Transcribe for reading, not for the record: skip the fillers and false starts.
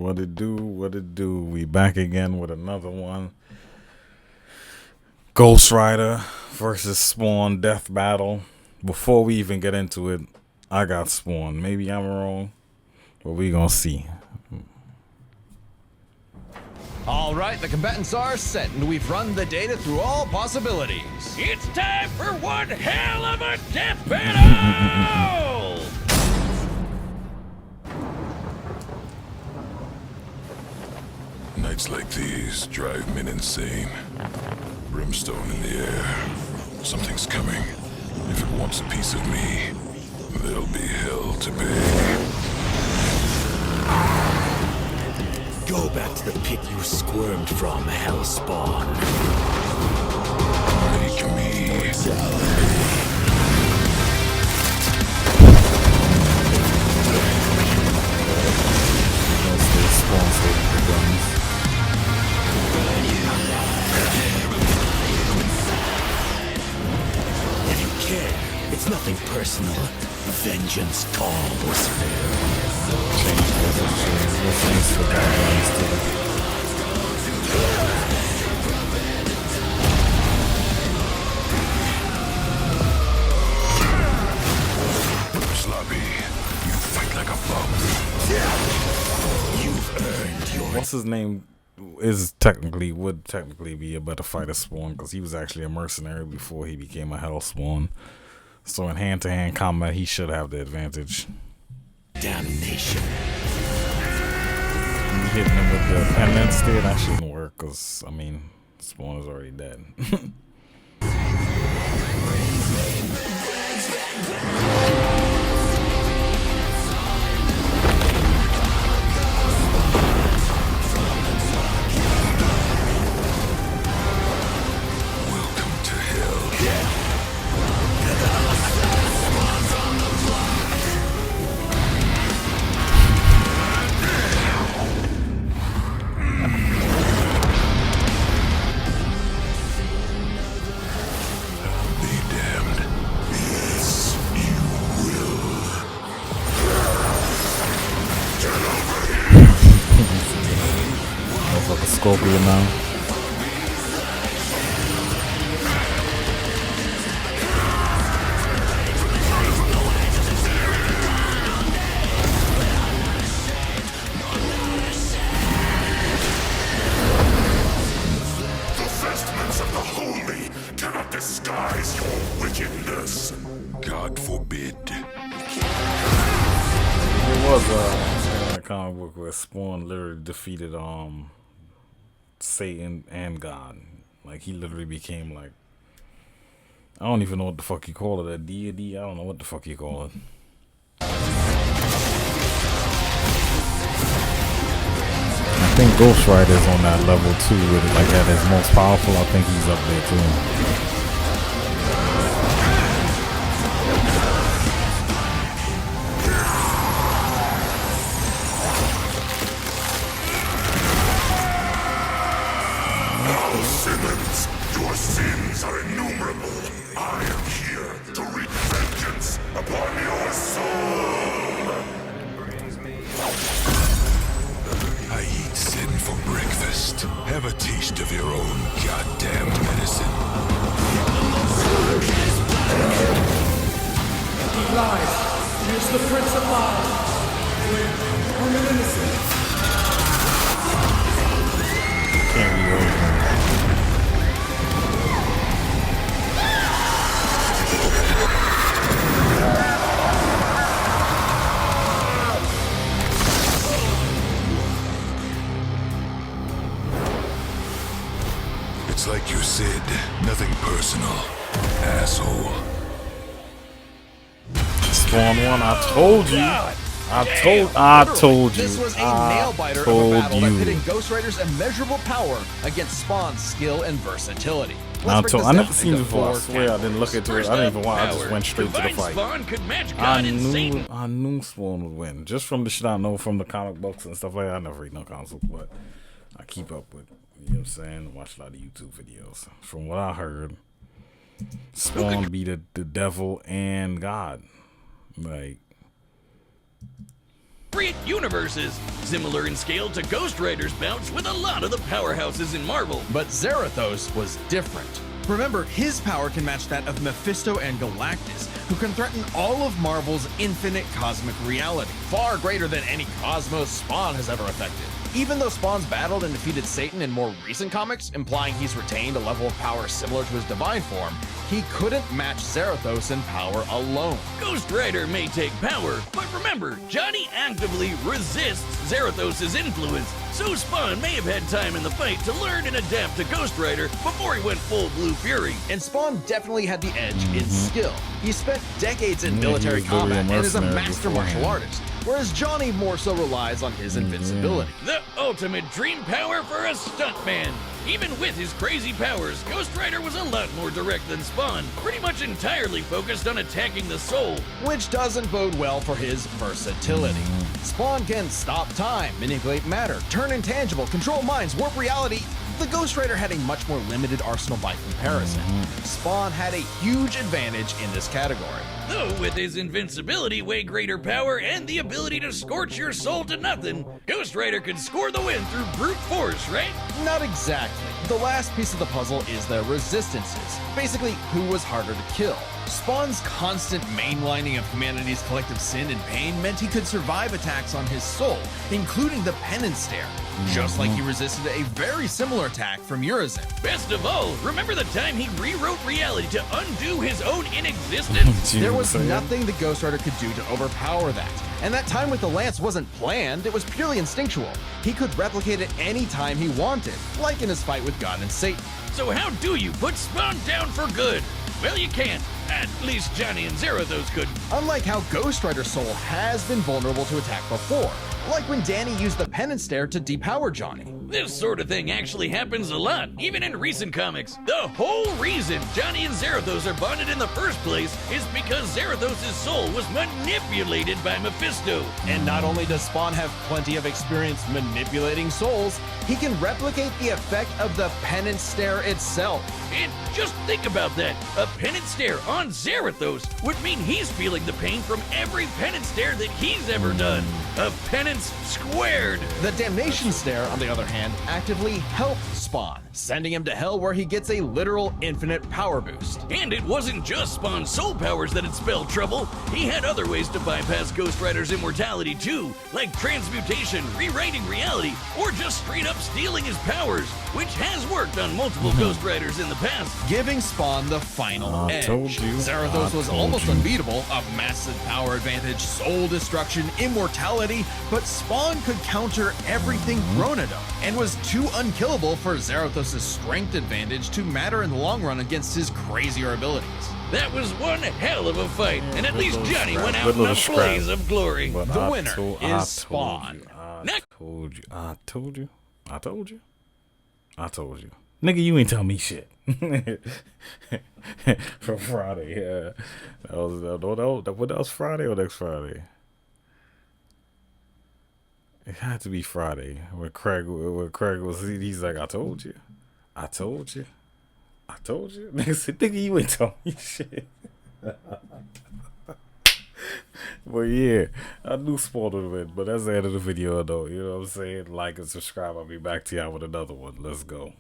What it do? What it do? We back again with another one. Ghost Rider versus Spawn Death Battle. Before we even get into it, I got Spawn. Maybe I'm wrong, but we gonna see. All right, the combatants are set, and we've run the data through all possibilities. It's time for one hell of a death battle! Nights like these drive men insane. Brimstone in the air. Something's coming. If it wants a piece of me, there'll be hell to pay. Go back to the pit you squirmed from, Hellspawn. Make me. If you care, it's nothing personal. Vengeance calls. Sloppy, you fight like a bum. You've earned your... What's his name? Would technically be a better fighter Spawn because he was actually a mercenary before he became a Hellspawn. So in hand-to-hand combat, he should have the advantage. damnation. Hitting him with the pendant still, that shouldn't work because, I mean, Spawn is already dead. Welcome to hell. Be damned. Yes, you will. Looks like a Scorpion now. The vestments of the holy cannot disguise your wickedness. God forbid. There was a comic book where Spawn literally defeated Satan and God. Like he literally became like, I don't even know what the fuck you call it, a deity. I don't know what the fuck you call it. I think Ghost Rider's on that level too, with it, like at his most powerful. I think he's up there too. Now, Simmons, your sins are innumerable. I am here to wreak vengeance upon your soul. I eat sin for breakfast. Have a taste of your own goddamn medicine. He lies. He is the Prince of Lies. I'm an innocent. Can't be over. It's like you said, nothing personal, asshole. Spawn one, I told you. I told you. This was a I nail-biter of a told battle that you. pitted Ghost Rider's immeasurable power against Spawn's skill and versatility. I Let's break this never down seen it into before. I 4 swear I didn't look into it. I didn't even watch. I just went straight to the Divine fight. Spawn could match I God and Satan. knew Spawn would win just from the shit I know from the comic books and stuff like that. I never read no comic books, but I keep up with. You know what I'm saying? Watch a lot of YouTube videos. From what I heard, Spawn be the devil and God. Like appropriate universes, similar in scale to Ghost Rider's bouts with a lot of the powerhouses in Marvel. But Zarathos was different. Remember, his power can match that of Mephisto and Galactus, who can threaten all of Marvel's infinite cosmic reality, far greater than any cosmos Spawn has ever affected. Even though Spawn's battled and defeated Satan in more recent comics, implying he's retained a level of power similar to his divine form, he couldn't match Zarathos in power alone. Ghost Rider may take power, but remember, Johnny actively resists Zarathos' influence, so Spawn may have had time in the fight to learn and adapt to Ghost Rider before he went full Blue Fury. And Spawn definitely had the edge in skill. He spent decades in Yeah, military he was literally a combat and is a mercenary master martial beforehand. artist, whereas Johnny more so relies on his invincibility. The ultimate dream power for a stuntman. Even with his crazy powers, Ghost Rider was a lot more direct than Spawn, pretty much entirely focused on attacking the soul. Which doesn't bode well for his versatility. Spawn can stop time, manipulate matter, turn intangible, control minds, warp reality. The Ghost Rider had a much more limited arsenal by comparison. Spawn had a huge advantage in this category. Though with his invincibility, way greater power, and the ability to scorch your soul to nothing, Ghost Rider could score the win through brute force, right? Not exactly. The last piece of the puzzle is the resistances. Basically, who was harder to kill. Spawn's constant mainlining of humanity's collective sin and pain meant he could survive attacks on his soul, including the Penance Stare, just like he resisted a very similar attack from Urizen. Best of all, remember the time he rewrote reality to undo his own inexistence? There was nothing the Ghost Rider could do to overpower that. And that time with the Lance wasn't planned, it was purely instinctual. He could replicate it any time he wanted, like in his fight with God and Satan. So how do you put Spawn down for good? Well, you can't. At least Johnny and Zarathos could. Unlike how Ghost Rider's soul has been vulnerable to attack before, like when Danny used the Penance Stare to depower Johnny. This sort of thing actually happens a lot, even in recent comics. The whole reason Johnny and Zarathos are bonded in the first place is because Zarathos' soul was manipulated by Mephisto. And not only does Spawn have plenty of experience manipulating souls, he can replicate the effect of the Penance Stare itself. And just think about that. A penance stare on Zarathos would mean he's feeling the pain from every penance stare that he's ever done. A penance squared. The Damnation Stare, on the other hand, actively helped Spawn, sending him to hell where he gets a literal infinite power boost. And it wasn't just Spawn's soul powers that had spelled trouble. He had other ways to bypass Ghost Rider's immortality too, like transmutation, rewriting reality, or just straight up stealing his powers, which has worked on multiple Ghost Riders in the past. Giving Spawn the final I edge. told you. Zarathos I was told almost you. unbeatable, a massive power advantage, soul destruction, immortality, but Spawn could counter everything thrown at him, and was too unkillable for Zarathos' strength advantage to matter in the long run against his crazier abilities. That was one hell of a fight, and at Good least little Johnny scrap, went good out in a little scrap. blaze of glory. But The I winner told- is I told Spawn. you, I Next. told you. I told you. I told you. I told you. Nigga, you ain't tell me shit. From Friday, yeah. That was Friday or next Friday? It had to be Friday. When Craig was, he's like, I told you. I told you. I told you. Nigga said, nigga, you ain't tell me shit. But yeah, I knew Spawn would win, but that's the end of the video though. You know what I'm saying? Like and subscribe. I'll be back to y'all with another one. Let's go.